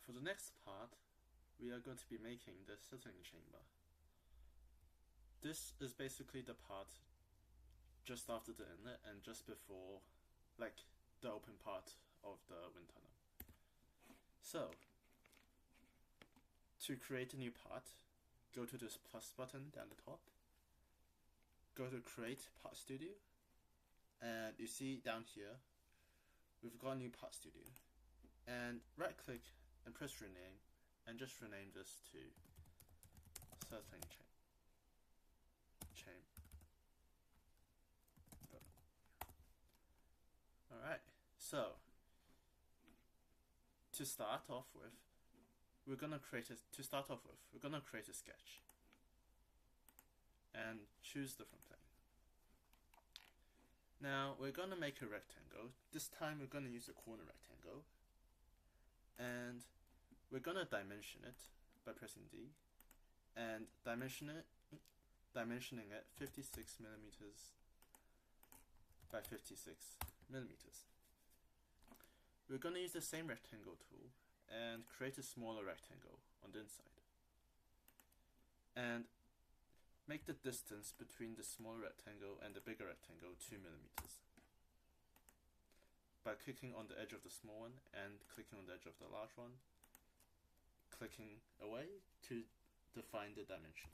For the next part, we are going to be making the settling chamber. This is basically the part just after the inlet and just before, like, the open part of the wind tunnel. So, to create a new part, go to this plus button down the top, go to Create Part Studio, and you see down here, we've got a new Part Studio. And right click and press rename, and just rename this to settling chamber. Alright, so to start off with, we're gonna create a sketch and choose different plane. Now we're gonna make a rectangle. This time we're gonna use a corner rectangle, and we're gonna dimension it by pressing D, and dimensioning it 56 millimeters by 56 millimeters. We're gonna use the same rectangle tool and create a smaller rectangle on the inside, and make the distance between the smaller rectangle and the bigger rectangle 2 millimeters by clicking on the edge of the small one and clicking on the edge of the large one, clicking away to define the dimension.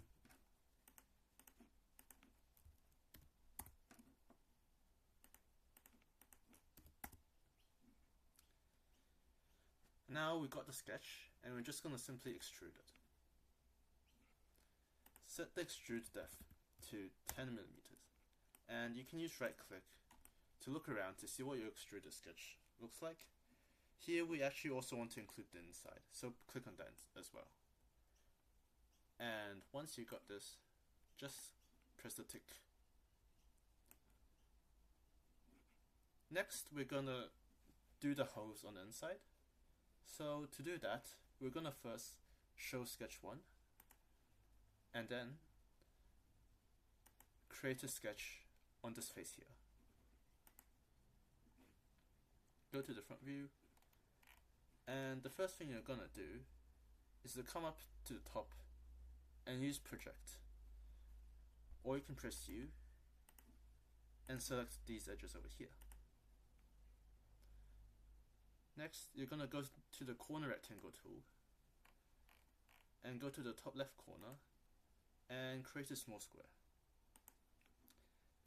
Now we've got the sketch, and we're just going to simply extrude it. Set the extrude depth to 10 millimeters, and you can use right click to look around to see what your extruded sketch looks like. Here we actually also want to include the inside, so click on that as well. And once you got this, just press the tick. Next we're gonna do the holes on the inside. So to do that, we're gonna first show sketch 1, and then create a sketch on this face here. Go to the front view, and the first thing you're gonna do is to come up to the top and use project, or you can press U and select these edges over here. Next, you're gonna go to the corner rectangle tool and go to the top left corner and create a small square.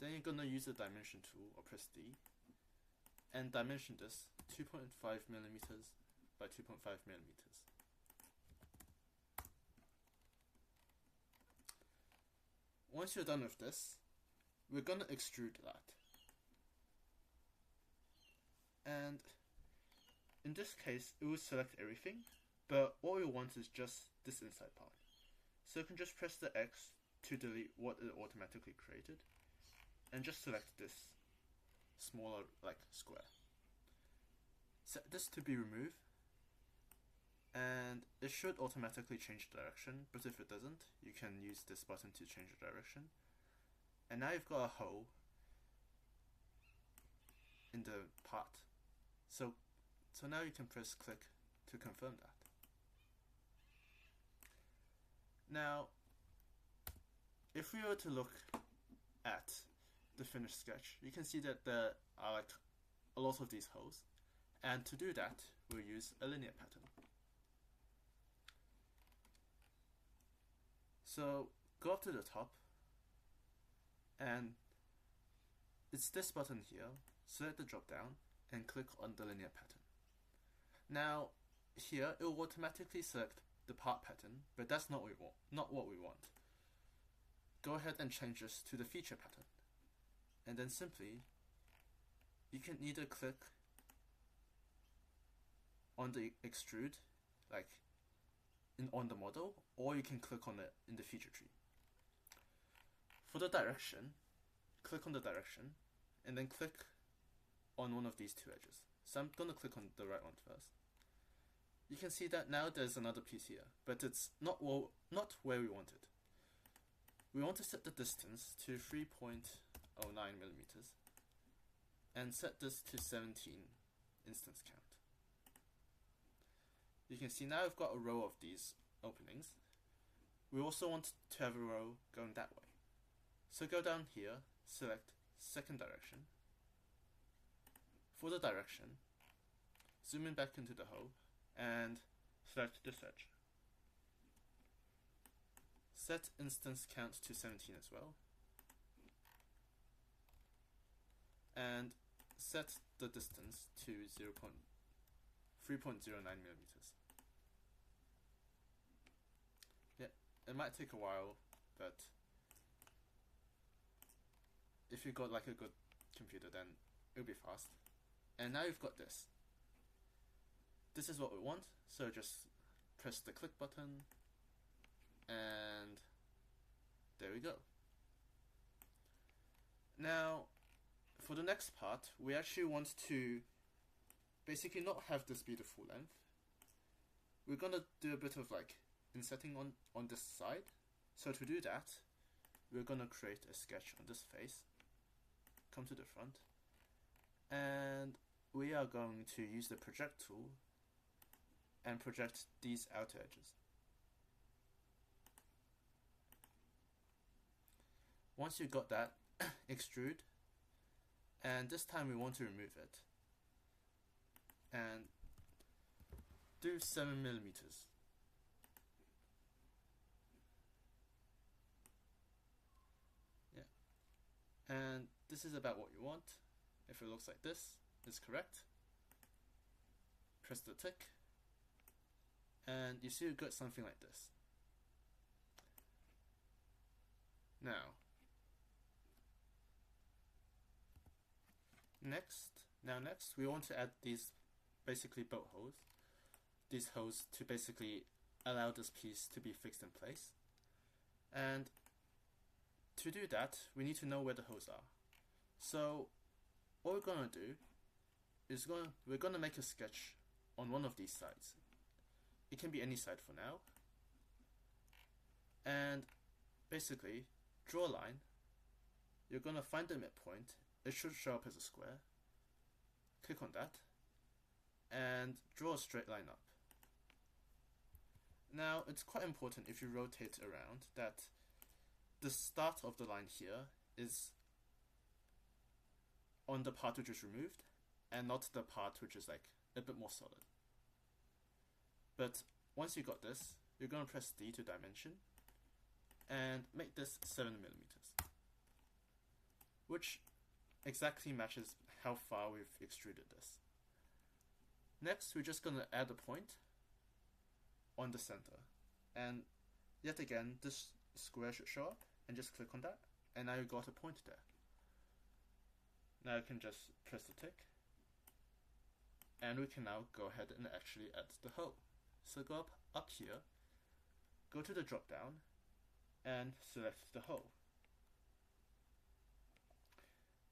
Then you're gonna use the dimension tool, or press D, and dimension this 2.5 millimeters by 2.5 millimeters. Once you're done with this, we're gonna extrude that. And in this case, it will select everything, but what we want is just this inside part. So you can just press the X to delete what it automatically created, and just select this smaller, like, square. Set this to be removed, and it should automatically change direction, but if it doesn't, you can use this button to change the direction. And now you've got a hole in the part. So now you can press click to confirm that. Now, if we were to look at the finished sketch, you can see that there are like a lot of these holes, and to do that, we'll use a linear pattern. So go up to the top, and it's this button here. Select the drop down and click on the linear pattern. Now here it will automatically select the part pattern, but that's not what we want. Go ahead and change this to the feature pattern, and then simply you can either click on the extrude, like on the model, or you can click on it in the feature tree. For the direction, click on the direction, and then click on one of these two edges. So I'm going to click on the right one first. You can see that now there's another piece here, but it's not where we want it. We want to set the distance to 3.09 millimeters and set this to 17 instance count. you can see now I've got a row of these openings. We also want to have a row going that way. So go down here, select second direction. For the direction, zoom in back into the hole and select this edge. Set instance count to 17 as well. And set the distance to 3.09 millimeters. Yeah, it might take a while, but if you've got like a good computer, then it'll be fast. And now you've got this. This is what we want, so just press the click button, and there we go. Now, for the next part, we actually want to basically not have this be the full length. We're gonna do a bit of like insetting on this side. So to do that, we're gonna create a sketch on this face. Come to the front, and we are going to use the project tool and project these outer edges. Once you've got that, extrude, and this time we want to remove it and do 7 millimeters. Yeah, and this is about what you want. If it looks like this, it's correct. Press the tick, and you see you've got something like this. Next, we want to add these basically bolt holes. These holes to basically allow this piece to be fixed in place. And to do that, we need to know where the holes are. So what we're gonna do is we're gonna make a sketch on one of these sides. It can be any side for now. And basically, draw a line. You're gonna find the midpoint. It should show up as a square. Click on that and draw a straight line up. Now, it's quite important if you rotate around that the start of the line here is on the part which is removed and not the part which is like a bit more solid. But once you got this, you're going to press D to dimension and make this 7 millimeters, which exactly matches how far we've extruded this. Next, we're just going to add a point on the center, and yet again this square should show up, and just click on that, and now you've got a point there. Now you can just press the tick, and we can now go ahead and actually add the hole. So go up here, go to the drop down, and select the hole.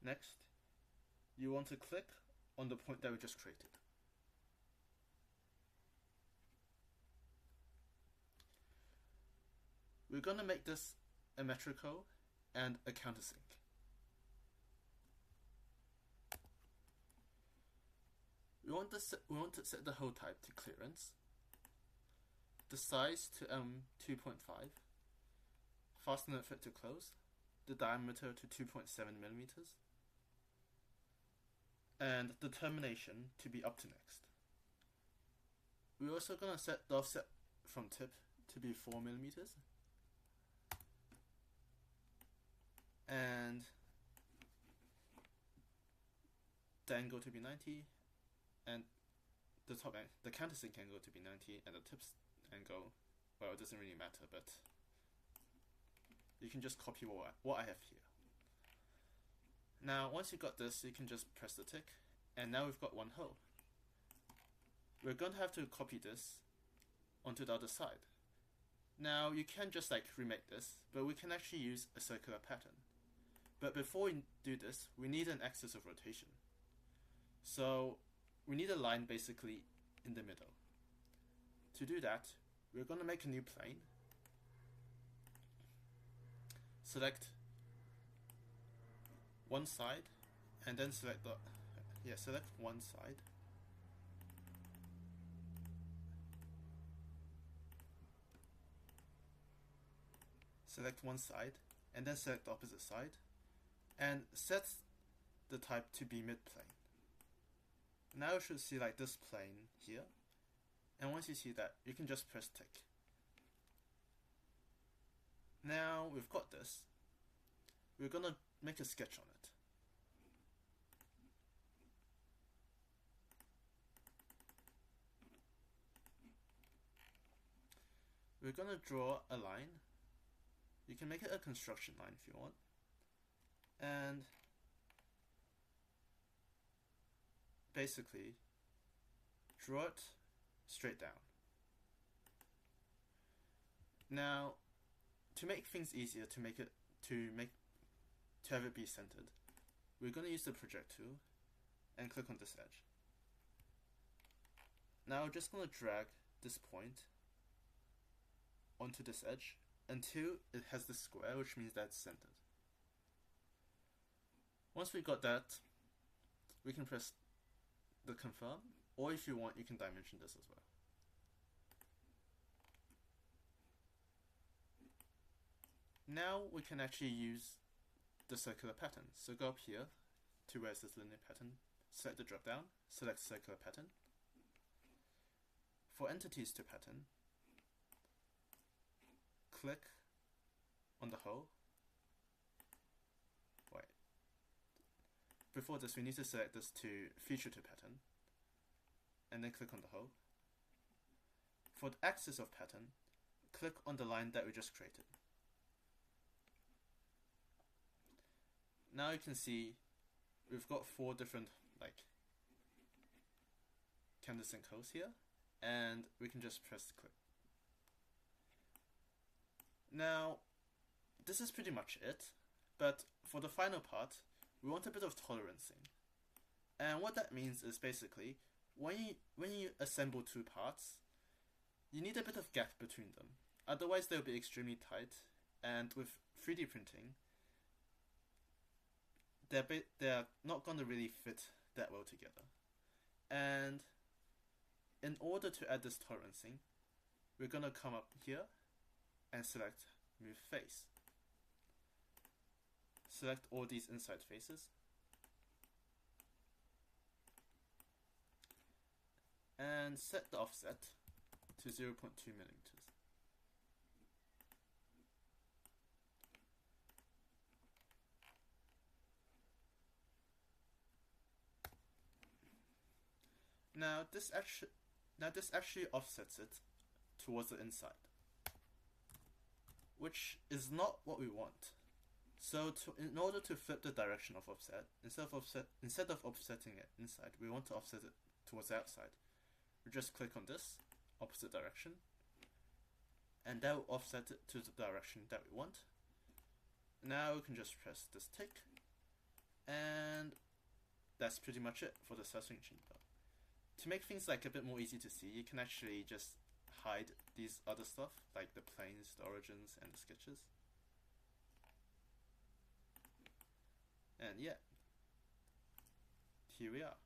Next, you want to click on the point that we just created. We're going to make this a metric hole and a countersink. We want to set the hole type to clearance, the size to 2.5, fastener fit to close, the diameter to 2.7 millimeters, and the termination to be up to next. We're also going to set the offset from tip to be 4 millimeters, and the angle to be 90, and the countersink angle to be 90, and the tips angle, well, it doesn't really matter, but you can just copy what I have here. Now, once you've got this, you can just press the tick, and now we've got one hole. We're going to have to copy this onto the other side. Now, you can just like remake this, but we can actually use a circular pattern. But before we do this, we need an axis of rotation. So we need a line basically in the middle. To do that, we're going to make a new plane. Select one side, and then select one side. select one side, and then select the opposite side, and set the type to be mid-plane. Now you should see like this plane here, and once you see that, you can just press tick. Now we've got this, we're gonna make a sketch on it. We're gonna draw a line. You can make it a construction line if you want, and basically draw it straight down. Now, to make things easier, to have it be centered, we're going to use the project tool and click on this edge. Now we're just going to drag this point onto this edge until it has the square, which means that it's centered. Once we got that, we can press the confirm, or if you want, you can dimension this as well. Now we can actually use the circular pattern. So go up here to where it says linear pattern, select the drop down, select circular pattern. For entities to pattern, click on the hole. Wait. Before this, we need to select this to feature to pattern, and then click on the hole. For the axis of pattern, click on the line that we just created. Now you can see we've got 4 different canvas and holes here, and we can just press click. Now this is pretty much it, but for the final part we want a bit of tolerancing, and what that means is basically when you assemble 2 parts, you need a bit of gap between them, otherwise they'll be extremely tight, and with 3D printing they're not going to really fit that well together. And in order to add this tolerancing, we're going to come up here and select move face. Select all these inside faces, and set the offset to 0.2 millimeters. Now this actually offsets it towards the inside, which is not what we want. So in order to flip the direction of offset, instead of offsetting it inside, we want to offset it towards the outside. We just click on this opposite direction, and that will offset it to the direction that we want. Now we can just press this tick, and that's pretty much it for the sourcing chamber. To make things a bit more easy to see, you can actually just hide these other stuff, like the planes, the origins, and the sketches. And yeah, here we are.